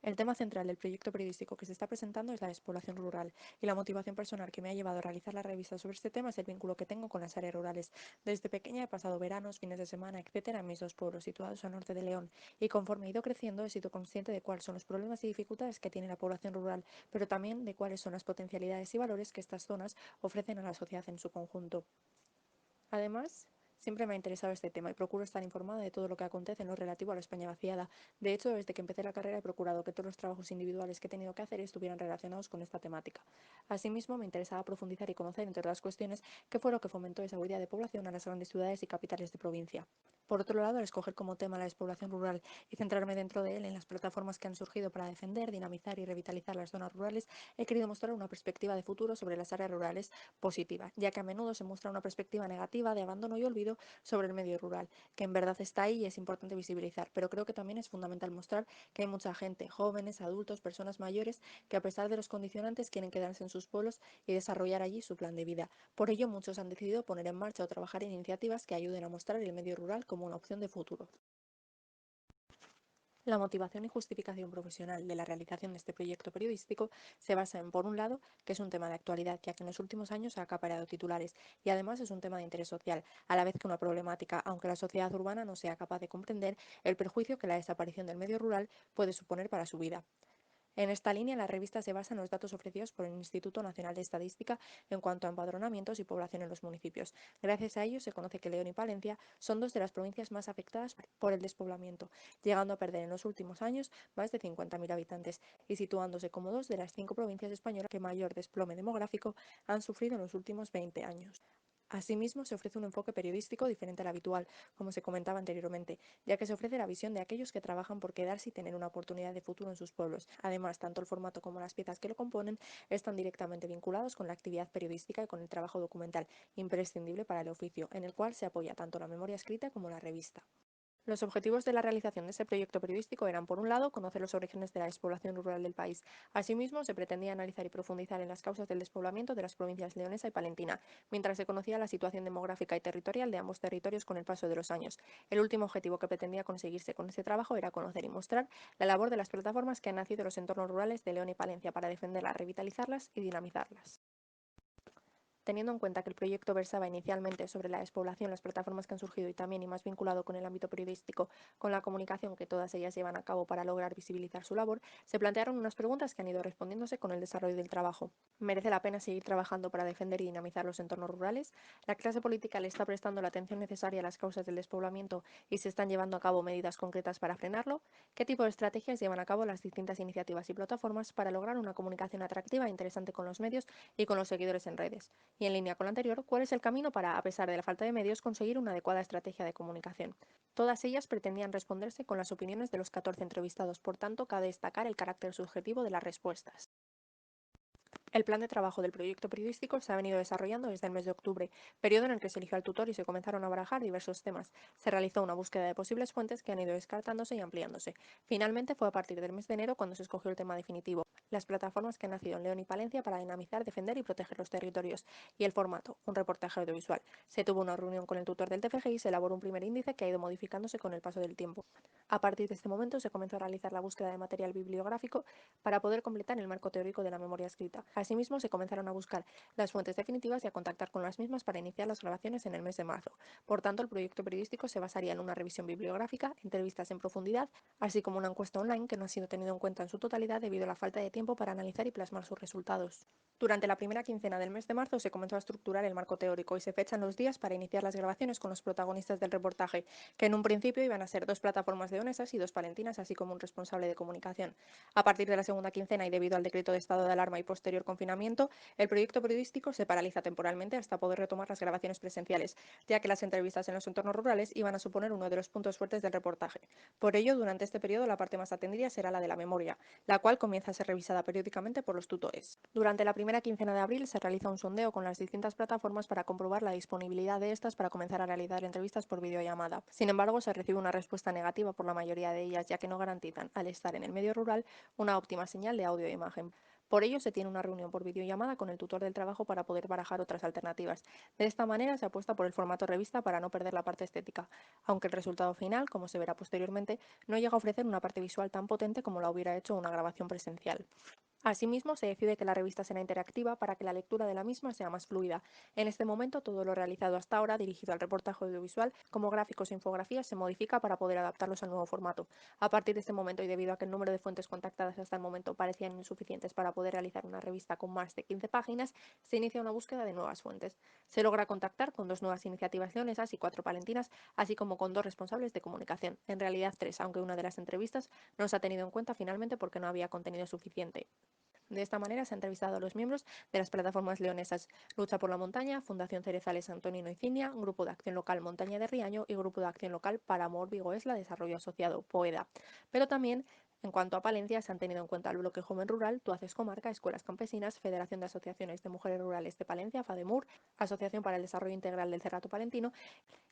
El tema central del proyecto periodístico que se está presentando es la despoblación rural, y la motivación personal que me ha llevado a realizar la revista sobre este tema es el vínculo que tengo con las áreas rurales. Desde pequeña he pasado veranos, fines de semana, etcétera, en mis dos pueblos situados al norte de León, y conforme he ido creciendo he sido consciente de cuáles son los problemas y dificultades que tiene la población rural, pero también de cuáles son las potencialidades y valores que estas zonas ofrecen a la sociedad en su conjunto. Además, siempre me ha interesado este tema y procuro estar informada de todo lo que acontece en lo relativo a la España vaciada. De hecho, desde que empecé la carrera he procurado que todos los trabajos individuales que he tenido que hacer estuvieran relacionados con esta temática. Asimismo, me interesaba profundizar y conocer, entre otras cuestiones, qué fue lo que fomentó esa huida de población a las grandes ciudades y capitales de provincia. Por otro lado, al escoger como tema la despoblación rural y centrarme dentro de él en las plataformas que han surgido para defender, dinamizar y revitalizar las zonas rurales, he querido mostrar una perspectiva de futuro sobre las áreas rurales positiva, ya que a menudo se muestra una perspectiva negativa de abandono y olvido sobre el medio rural, que en verdad está ahí y es importante visibilizar, pero creo que también es fundamental mostrar que hay mucha gente, jóvenes, adultos, personas mayores, que a pesar de los condicionantes quieren quedarse en sus pueblos y desarrollar allí su plan de vida. Por ello, muchos han decidido poner en marcha o trabajar en iniciativas que ayuden a mostrar el medio rural como una opción de futuro. La motivación y justificación profesional de la realización de este proyecto periodístico se basa en, por un lado, que es un tema de actualidad, ya que en los últimos años ha acaparado titulares, y además es un tema de interés social, a la vez que una problemática, aunque la sociedad urbana no sea capaz de comprender el perjuicio que la desaparición del medio rural puede suponer para su vida. En esta línea, la revista se basa en los datos ofrecidos por el Instituto Nacional de Estadística en cuanto a empadronamientos y población en los municipios. Gracias a ello, se conoce que León y Palencia son dos de las provincias más afectadas por el despoblamiento, llegando a perder en los últimos años más de 50.000 habitantes y situándose como dos de las 5 provincias españolas que mayor desplome demográfico han sufrido en los últimos 20 años. Asimismo, se ofrece un enfoque periodístico diferente al habitual, como se comentaba anteriormente, ya que se ofrece la visión de aquellos que trabajan por quedarse y tener una oportunidad de futuro en sus pueblos. Además, tanto el formato como las piezas que lo componen están directamente vinculados con la actividad periodística y con el trabajo documental, imprescindible para el oficio, en el cual se apoya tanto la memoria escrita como la revista. Los objetivos de la realización de este proyecto periodístico eran, por un lado, conocer los orígenes de la despoblación rural del país. Asimismo, se pretendía analizar y profundizar en las causas del despoblamiento de las provincias leonesa y palentina, mientras se conocía la situación demográfica y territorial de ambos territorios con el paso de los años. El último objetivo que pretendía conseguirse con este trabajo era conocer y mostrar la labor de las plataformas que han nacido en los entornos rurales de León y Palencia para defenderlas, revitalizarlas y dinamizarlas. Teniendo en cuenta que el proyecto versaba inicialmente sobre la despoblación, las plataformas que han surgido y también y más vinculado con el ámbito periodístico, con la comunicación que todas ellas llevan a cabo para lograr visibilizar su labor, se plantearon unas preguntas que han ido respondiéndose con el desarrollo del trabajo. ¿Merece la pena seguir trabajando para defender y dinamizar los entornos rurales? ¿La clase política le está prestando la atención necesaria a las causas del despoblamiento y se están llevando a cabo medidas concretas para frenarlo? ¿Qué tipo de estrategias llevan a cabo las distintas iniciativas y plataformas para lograr una comunicación atractiva e interesante con los medios y con los seguidores en redes? Y en línea con lo anterior, ¿cuál es el camino para, a pesar de la falta de medios, conseguir una adecuada estrategia de comunicación? Todas ellas pretendían responderse con las opiniones de los 14 entrevistados, por tanto, cabe destacar el carácter subjetivo de las respuestas. El plan de trabajo del proyecto periodístico se ha venido desarrollando desde el mes de octubre, periodo en el que se eligió al tutor y se comenzaron a barajar diversos temas. Se realizó una búsqueda de posibles fuentes que han ido descartándose y ampliándose. Finalmente fue a partir del mes de enero cuando se escogió el tema definitivo, las plataformas que han nacido en León y Palencia para dinamizar, defender y proteger los territorios, y el formato, un reportaje audiovisual. Se tuvo una reunión con el tutor del TFG y se elaboró un primer índice que ha ido modificándose con el paso del tiempo. A partir de este momento se comenzó a realizar la búsqueda de material bibliográfico para poder completar el marco teórico de la memoria escrita. Asimismo, se comenzaron a buscar las fuentes definitivas y a contactar con las mismas para iniciar las grabaciones en el mes de marzo. Por tanto, el proyecto periodístico se basaría en una revisión bibliográfica, entrevistas en profundidad, así como una encuesta online que no ha sido tenido en cuenta en su totalidad debido a la falta de tiempo para analizar y plasmar sus resultados. Durante la primera quincena del mes de marzo se comenzó a estructurar el marco teórico y se fechan los días para iniciar las grabaciones con los protagonistas del reportaje, que en un principio iban a ser dos plataformas leonesas y dos palentinas, así como un responsable de comunicación. A partir de la segunda quincena y debido al decreto de estado de alarma y posterior confinamiento, el proyecto periodístico se paraliza temporalmente hasta poder retomar las grabaciones presenciales, ya que las entrevistas en los entornos rurales iban a suponer uno de los puntos fuertes del reportaje. Por ello, durante este periodo la parte más atendida será la de la memoria, la cual comienza a ser revisada periódicamente por los tutores. Durante la primera quincena de abril se realiza un sondeo con las distintas plataformas para comprobar la disponibilidad de estas para comenzar a realizar entrevistas por videollamada. Sin embargo, se recibe una respuesta negativa por la mayoría de ellas, ya que no garantizan, al estar en el medio rural, una óptima señal de audio e imagen. Por ello, se tiene una reunión por videollamada con el tutor del trabajo para poder barajar otras alternativas. De esta manera, se apuesta por el formato revista para no perder la parte estética, aunque el resultado final, como se verá posteriormente, no llega a ofrecer una parte visual tan potente como la hubiera hecho una grabación presencial. Asimismo, se decide que la revista será interactiva para que la lectura de la misma sea más fluida. En este momento, todo lo realizado hasta ahora, dirigido al reportaje audiovisual, como gráficos e infografías, se modifica para poder adaptarlos al nuevo formato. A partir de este momento, y debido a que el número de fuentes contactadas hasta el momento parecían insuficientes para poder realizar una revista con más de 15 páginas, se inicia una búsqueda de nuevas fuentes. Se logra contactar con 2 nuevas iniciativas leonesas y 4 palentinas, así como con 2 responsables de comunicación. En realidad 3, aunque una de las entrevistas no se ha tenido en cuenta finalmente porque no había contenido suficiente. De esta manera se ha entrevistado a los miembros de las plataformas leonesas Lucha por la Montaña, Fundación Cerezales Antonino y Cinia, Grupo de Acción Local Montaña de Riaño y Grupo de Acción Local para Amor Vigo Esla Desarrollo Asociado, POEDA. Pero también, en cuanto a Palencia, se han tenido en cuenta el Bloque Joven Rural, Tuaces Comarca, Escuelas Campesinas, Federación de Asociaciones de Mujeres Rurales de Palencia, FADEMUR, Asociación para el Desarrollo Integral del Cerrato Palentino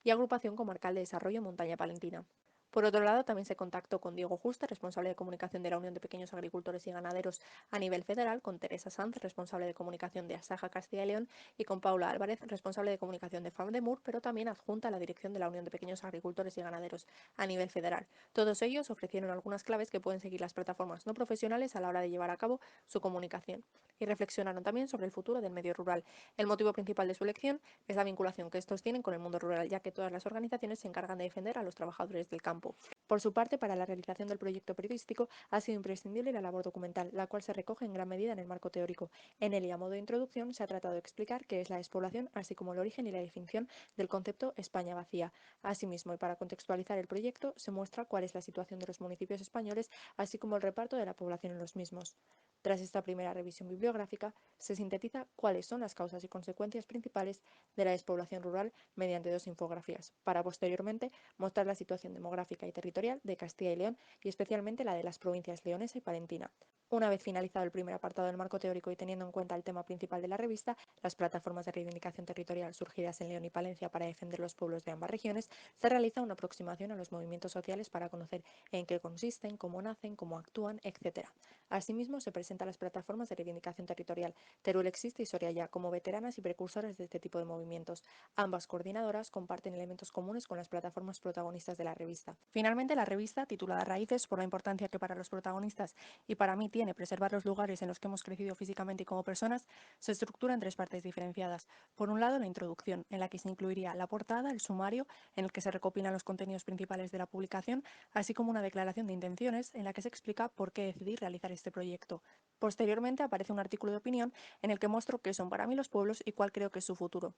y Agrupación Comarcal de Desarrollo Montaña Palentina. Por otro lado, también se contactó con Diego Justa, responsable de comunicación de la Unión de Pequeños Agricultores y Ganaderos a nivel federal, con Teresa Sanz, responsable de comunicación de Asaja Castilla y León, y con Paula Álvarez, responsable de comunicación de FAMDEMUR, pero también adjunta a la dirección de la Unión de Pequeños Agricultores y Ganaderos a nivel federal. Todos ellos ofrecieron algunas claves que pueden seguir las plataformas no profesionales a la hora de llevar a cabo su comunicación. Y reflexionaron también sobre el futuro del medio rural. El motivo principal de su elección es la vinculación que estos tienen con el mundo rural, ya que todas las organizaciones se encargan de defender a los trabajadores del campo. Por su parte, para la realización del proyecto periodístico ha sido imprescindible la labor documental, la cual se recoge en gran medida en el marco teórico. En él y a modo de introducción se ha tratado de explicar qué es la despoblación, así como el origen y la definición del concepto España vacía. Asimismo, y para contextualizar el proyecto, se muestra cuál es la situación de los municipios españoles, así como el reparto de la población en los mismos. Tras esta primera revisión bibliográfica, se sintetiza cuáles son las causas y consecuencias principales de la despoblación rural mediante 2 infografías, para posteriormente mostrar la situación demográfica y territorial de Castilla y León y especialmente la de las provincias leonesa y palentina. Una vez finalizado el primer apartado del marco teórico y teniendo en cuenta el tema principal de la revista, las plataformas de reivindicación territorial surgidas en León y Palencia para defender los pueblos de ambas regiones, se realiza una aproximación a los movimientos sociales para conocer en qué consisten, cómo nacen, cómo actúan, etc. Asimismo, se presentan las plataformas de reivindicación territorial Teruel Existe y Soria como veteranas y precursoras de este tipo de movimientos. Ambas coordinadoras comparten elementos comunes con las plataformas protagonistas de la revista. Finalmente, la revista, titulada Raíces, por la importancia que para los protagonistas y para mí tiene preservar los lugares en los que hemos crecido físicamente y como personas, se estructura en 3 partes diferenciadas. Por un lado, la introducción, en la que se incluiría la portada, el sumario, en el que se recopilan los contenidos principales de la publicación, así como una declaración de intenciones en la que se explica por qué decidí realizar este proyecto. Posteriormente aparece un artículo de opinión en el que muestro qué son para mí los pueblos y cuál creo que es su futuro.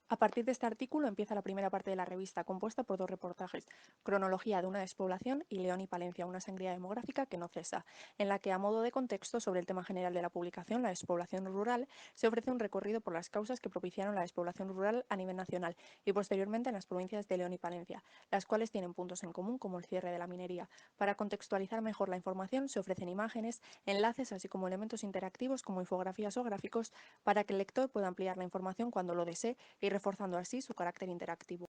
A partir de este artículo empieza la primera parte de la revista, compuesta por 2 reportajes, Cronología de una despoblación y León y Palencia, una sangría demográfica que no cesa, en la que, a modo de contexto sobre el tema general de la publicación, la despoblación rural, se ofrece un recorrido por las causas que propiciaron la despoblación rural a nivel nacional y posteriormente en las provincias de León y Palencia, las cuales tienen puntos en común como el cierre de la minería. Para contextualizar mejor la información se ofrecen imágenes, enlaces, así como elementos interactivos como infografías o gráficos para que el lector pueda ampliar la información cuando lo desee y reforzando así su carácter interactivo.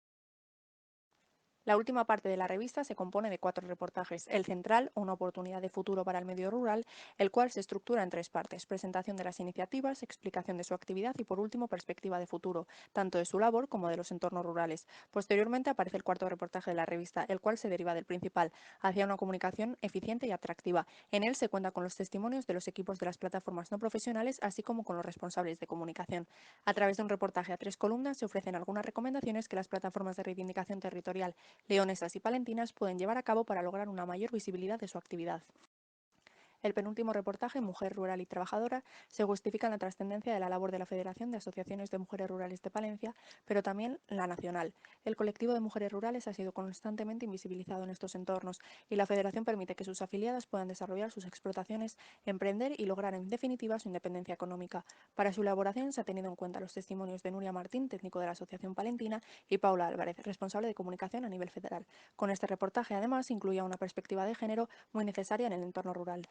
La última parte de la revista se compone de 4 reportajes. El central, una oportunidad de futuro para el medio rural, el cual se estructura en 3 partes: presentación de las iniciativas, explicación de su actividad y, por último, perspectiva de futuro, tanto de su labor como de los entornos rurales. Posteriormente aparece el 4 reportaje de la revista, el cual se deriva del principal, hacia una comunicación eficiente y atractiva. En él se cuenta con los testimonios de los equipos de las plataformas no profesionales, así como con los responsables de comunicación. A través de un reportaje a 3 columnas se ofrecen algunas recomendaciones que las plataformas de reivindicación territorial leonesas y palentinas pueden llevar a cabo para lograr una mayor visibilidad de su actividad. El penúltimo reportaje, Mujer Rural y Trabajadora, se justifica en la trascendencia de la labor de la Federación de Asociaciones de Mujeres Rurales de Palencia, pero también la nacional. El colectivo de mujeres rurales ha sido constantemente invisibilizado en estos entornos y la Federación permite que sus afiliadas puedan desarrollar sus explotaciones, emprender y lograr en definitiva su independencia económica. Para su elaboración se ha tenido en cuenta los testimonios de Nuria Martín, técnico de la Asociación Palentina, y Paula Álvarez, responsable de comunicación a nivel federal. Con este reportaje además incluía una perspectiva de género muy necesaria en el entorno rural.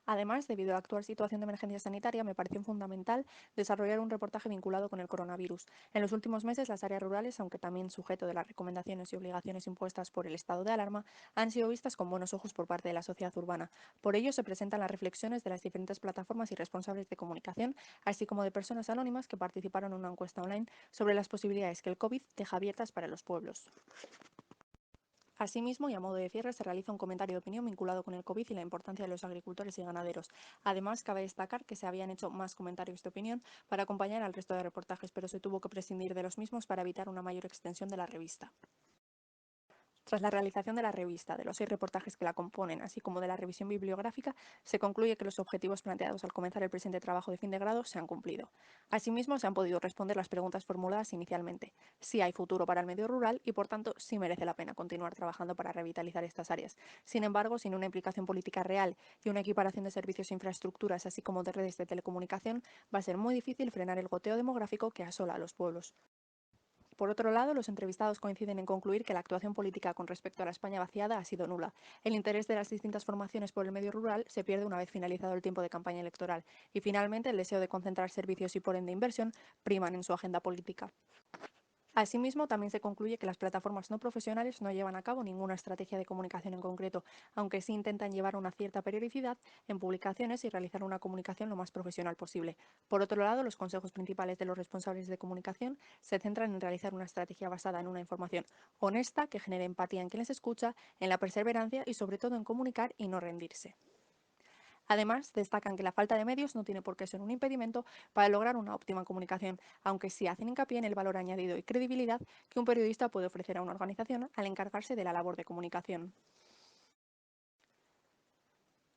Además, debido a la actual situación de emergencia sanitaria, me pareció fundamental desarrollar un reportaje vinculado con el coronavirus. En los últimos meses, las áreas rurales, aunque también sujeto de las recomendaciones y obligaciones impuestas por el estado de alarma, han sido vistas con buenos ojos por parte de la sociedad urbana. Por ello, se presentan las reflexiones de las diferentes plataformas y responsables de comunicación, así como de personas anónimas que participaron en una encuesta online sobre las posibilidades que el COVID deja abiertas para los pueblos. Asimismo, y a modo de cierre, se realiza un comentario de opinión vinculado con el COVID y la importancia de los agricultores y ganaderos. Además, cabe destacar que se habían hecho más comentarios de opinión para acompañar al resto de reportajes, pero se tuvo que prescindir de los mismos para evitar una mayor extensión de la revista. Tras la realización de la revista, de los 6 reportajes que la componen, así como de la revisión bibliográfica, se concluye que los objetivos planteados al comenzar el presente trabajo de fin de grado se han cumplido. Asimismo, se han podido responder las preguntas formuladas inicialmente. Sí hay futuro para el medio rural y, por tanto, sí merece la pena continuar trabajando para revitalizar estas áreas. Sin embargo, sin una implicación política real y una equiparación de servicios e infraestructuras, así como de redes de telecomunicación, va a ser muy difícil frenar el goteo demográfico que asola a los pueblos. Por otro lado, los entrevistados coinciden en concluir que la actuación política con respecto a la España vaciada ha sido nula. El interés de las distintas formaciones por el medio rural se pierde una vez finalizado el tiempo de campaña electoral y finalmente el deseo de concentrar servicios y por ende inversión priman en su agenda política. Asimismo, también se concluye que las plataformas no profesionales no llevan a cabo ninguna estrategia de comunicación en concreto, aunque sí intentan llevar una cierta periodicidad en publicaciones y realizar una comunicación lo más profesional posible. Por otro lado, los consejos principales de los responsables de comunicación se centran en realizar una estrategia basada en una información honesta que genere empatía en quien les escucha, en la perseverancia y sobre todo en comunicar y no rendirse. Además, destacan que la falta de medios no tiene por qué ser un impedimento para lograr una óptima comunicación, aunque sí hacen hincapié en el valor añadido y credibilidad que un periodista puede ofrecer a una organización al encargarse de la labor de comunicación.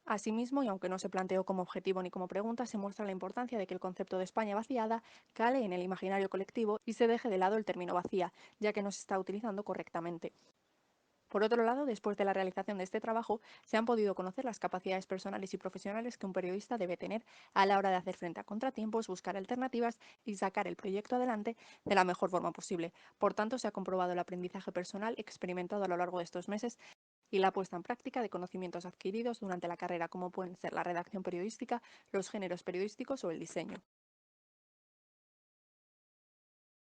Asimismo, y aunque no se planteó como objetivo ni como pregunta, se muestra la importancia de que el concepto de España vaciada cale en el imaginario colectivo y se deje de lado el término vacía, ya que no se está utilizando correctamente. Por otro lado, después de la realización de este trabajo, se han podido conocer las capacidades personales y profesionales que un periodista debe tener a la hora de hacer frente a contratiempos, buscar alternativas y sacar el proyecto adelante de la mejor forma posible. Por tanto, se ha comprobado el aprendizaje personal experimentado a lo largo de estos meses y la puesta en práctica de conocimientos adquiridos durante la carrera, como pueden ser la redacción periodística, los géneros periodísticos o el diseño.